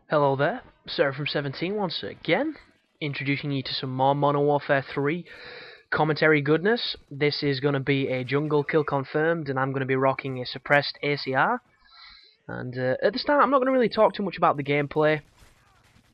Hello there, Seraph17 once again, introducing you to some more Modern Warfare 3 commentary goodness. This is going to be a jungle kill confirmed, and I'm going to be rocking a suppressed ACR. And at the start, I'm not going to really talk too much about the gameplay,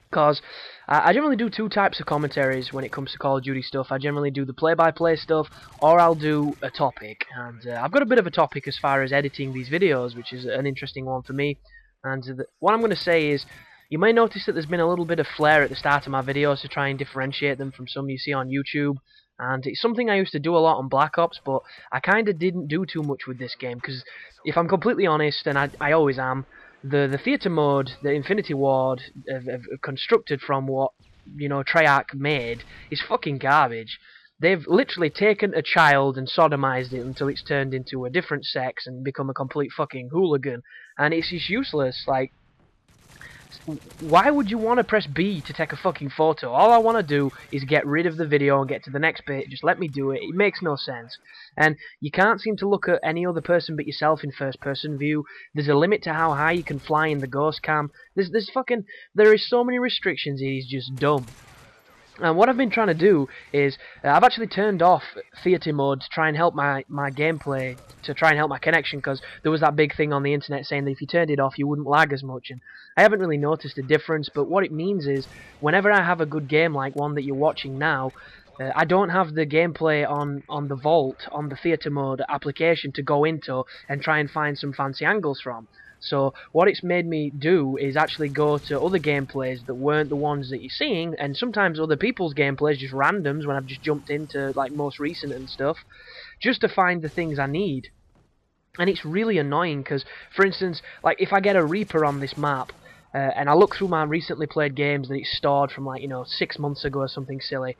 because I generally do two types of commentaries when it comes to Call of Duty stuff. I generally do the play-by-play stuff, or I'll do a topic. And I've got a bit of a topic as far as editing these videos, which is an interesting one for me. And what I'm going to say is, you may notice that there's been a little bit of flair at the start of my videos to try and differentiate them from some you see on YouTube. And it's something I used to do a lot on Black Ops, but I kind of didn't do too much with this game, because if I'm completely honest, and I always am, the theatre mode, the Infinity Ward, have constructed from what, Treyarch made, is fucking garbage. They've literally taken a child and sodomized it until it's turned into a different sex and become a complete fucking hooligan. And it's just useless. Like, why would you want to press B to take a fucking photo? All I want to do is get rid of the video and get to the next bit. Just let me do it. It makes no sense. And you can't seem to look at any other person but yourself in first person view. There's a limit to how high you can fly in the ghost cam. There is so many restrictions. It is just dumb. And what I've been trying to do is, I've actually turned off theatre mode to try and help my gameplay, to try and help my connection, because there was that big thing on the internet saying that if you turned it off you wouldn't lag as much, and I haven't really noticed a difference. But what it means is, whenever I have a good game like one that you're watching now, I don't have the gameplay on the Vault, on the theatre mode application to go into and try and find some fancy angles from. So what it's made me do is actually go to other gameplays that weren't the ones that you're seeing, and sometimes other people's gameplays, just randoms when I've just jumped into like most recent and stuff, just to find the things I need. And it's really annoying because, for instance, like if I get a Reaper on this map, and I look through my recently played games that it's stored from 6 months ago or something silly,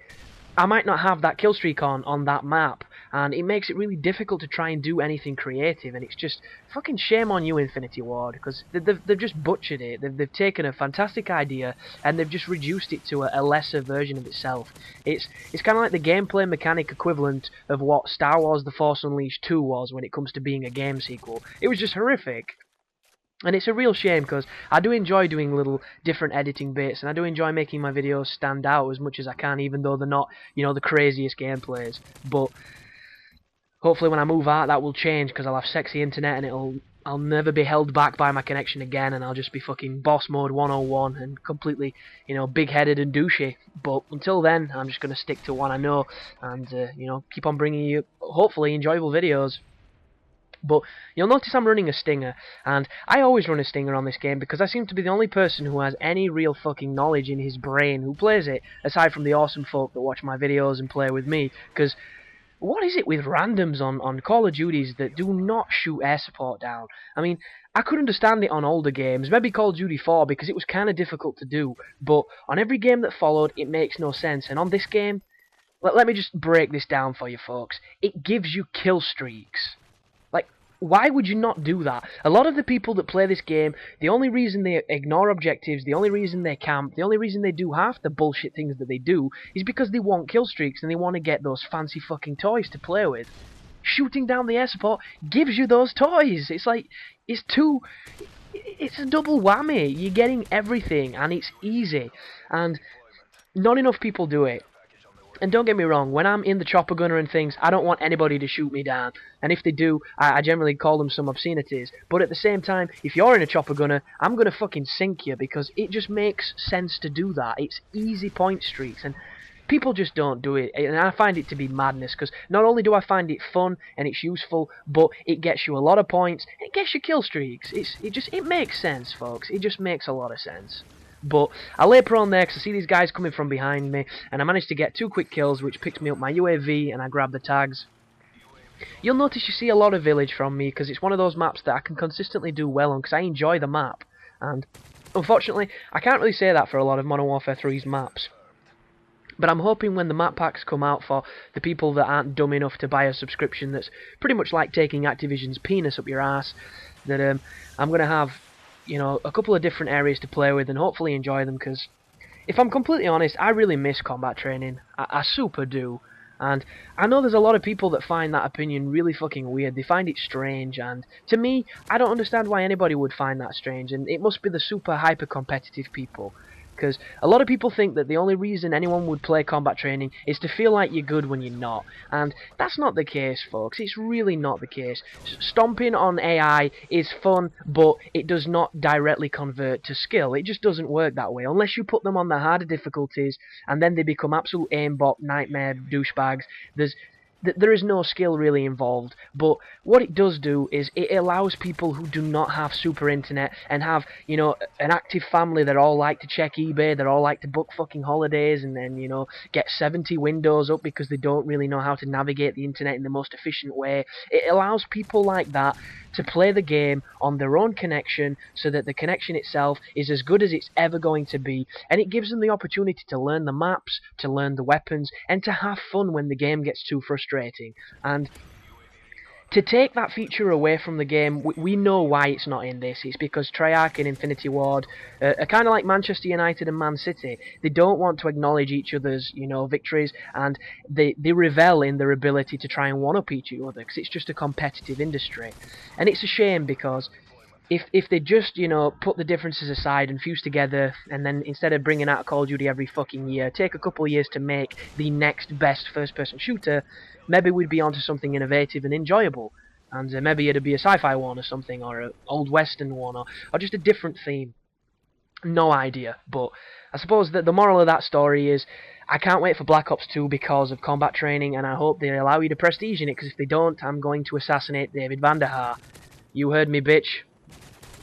I might not have that kill streak on that map, and it makes it really difficult to try and do anything creative. And it's just fucking shame on you, Infinity Ward, because they've just butchered it. They've taken a fantastic idea and they've just reduced it to a lesser version of itself. It's kind of like the gameplay mechanic equivalent of what Star Wars The Force Unleashed 2 was when it comes to being a game sequel. It was just horrific. And it's a real shame, because I do enjoy doing little different editing bits, and I do enjoy making my videos stand out as much as I can, even though they're not, the craziest gameplays. But hopefully when I move out that will change, because I'll have sexy internet and I'll never be held back by my connection again, and I'll just be fucking boss mode 101 and completely, big-headed and douchey. But until then, I'm just going to stick to what I know and, keep on bringing you, hopefully, enjoyable videos. But you'll notice I'm running a Stinger, and I always run a Stinger on this game because I seem to be the only person who has any real fucking knowledge in his brain who plays it, aside from the awesome folk that watch my videos and play with me. Because what is it with randoms on Call of Duties that do not shoot air support down? I mean, I could understand it on older games, maybe Call of Duty 4, because it was kind of difficult to do, but on every game that followed, it makes no sense. And on this game, let me just break this down for you folks. It gives you kill streaks. Why would you not do that? A lot of the people that play this game, the only reason they ignore objectives, the only reason they camp, the only reason they do half the bullshit things that they do, is because they want kill streaks and they want to get those fancy fucking toys to play with. Shooting down the air support gives you those toys. It's like, it's a double whammy. You're getting everything, and it's easy. And not enough people do it. And don't get me wrong, when I'm in the chopper gunner and things, I don't want anybody to shoot me down. And if they do, I generally call them some obscenities. But at the same time, if you're in a chopper gunner, I'm going to fucking sink you, because it just makes sense to do that. It's easy point streaks, and people just don't do it. And I find it to be madness, because not only do I find it fun and it's useful, but it gets you a lot of points, and it gets you kill streaks. It makes sense, folks. It just makes a lot of sense. But I lay prone there because I see these guys coming from behind me, and I managed to get 2 quick kills, which picked me up my UAV, and I grabbed the tags. You'll notice you see a lot of village from me, because it's one of those maps that I can consistently do well on, because I enjoy the map. And unfortunately, I can't really say that for a lot of Modern Warfare 3's maps. But I'm hoping when the map packs come out for the people that aren't dumb enough to buy a subscription that's pretty much like taking Activision's penis up your ass, that I'm going to have a couple of different areas to play with and hopefully enjoy them, because if I'm completely honest, I really miss combat training. I super do. And I know there's a lot of people that find that opinion really fucking weird. They find it strange, and to me, I don't understand why anybody would find that strange, and it must be the super hyper competitive people. Because a lot of people think that the only reason anyone would play combat training is to feel like you're good when you're not. And that's not the case, folks. It's really not the case. Stomping on AI is fun, but it does not directly convert to skill. It just doesn't work that way. Unless you put them on the harder difficulties, and then they become absolute aimbot nightmare douchebags. There is no skill really involved, but what it does do is it allows people who do not have super internet and have, you know, an active family that all like to check eBay, that all like to book fucking holidays and then, you know, get 70 windows up because they don't really know how to navigate the internet in the most efficient way. It allows people like that to play the game on their own connection so that the connection itself is as good as it's ever going to be, and it gives them the opportunity to learn the maps, to learn the weapons, and to have fun when the game gets too frustrating. And to take that feature away from the game, we know why it's not in this. It's because Treyarch and Infinity Ward are kind of like Manchester United and Man City. They don't want to acknowledge each other's, you know, victories, and they revel in their ability to try and one-up each other, because it's just a competitive industry. And it's a shame, because if they just, you know, put the differences aside and fuse together, and then instead of bringing out Call of Duty every fucking year, take a couple of years to make the next best first-person shooter, maybe we'd be onto something innovative and enjoyable. And maybe it'd be a sci-fi one or something, or an old western one, or just a different theme. No idea, but I suppose that the moral of that story is I can't wait for Black Ops 2 because of combat training, and I hope they allow you to prestige in it, because if they don't, I'm going to assassinate David Vanderhaar. You heard me, bitch.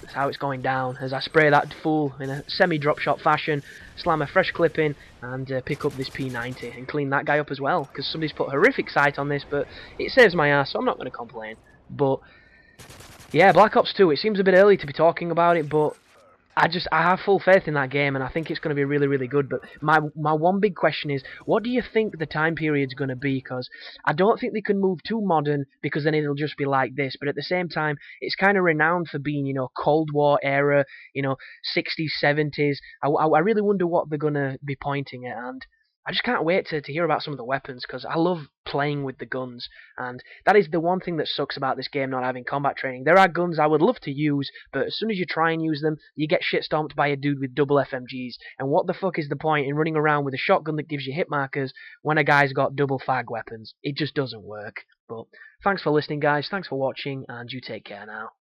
That's how it's going down, as I spray that fool in a semi-drop shot fashion, slam a fresh clip in, and pick up this P90 and clean that guy up as well, because somebody's put horrific sight on this, but it saves my ass, so I'm not going to complain. But yeah, Black Ops 2, it seems a bit early to be talking about it, but I have full faith in that game, and I think it's going to be really, really good. But my one big question is, what do you think the time period's going to be? Because I don't think they can move too modern, because then it'll just be like this. But at the same time, it's kind of renowned for being, you know, Cold War era, you know, 60s, 70s. I really wonder what they're going to be pointing at, and I just can't wait to hear about some of the weapons, because I love playing with the guns, and that is the one thing that sucks about this game not having combat training. There are guns I would love to use, but as soon as you try and use them, you get shit-stomped by a dude with double FMGs, and what the fuck is the point in running around with a shotgun that gives you hit markers when a guy's got double fag weapons? It just doesn't work. But thanks for listening, guys, thanks for watching, and you take care now.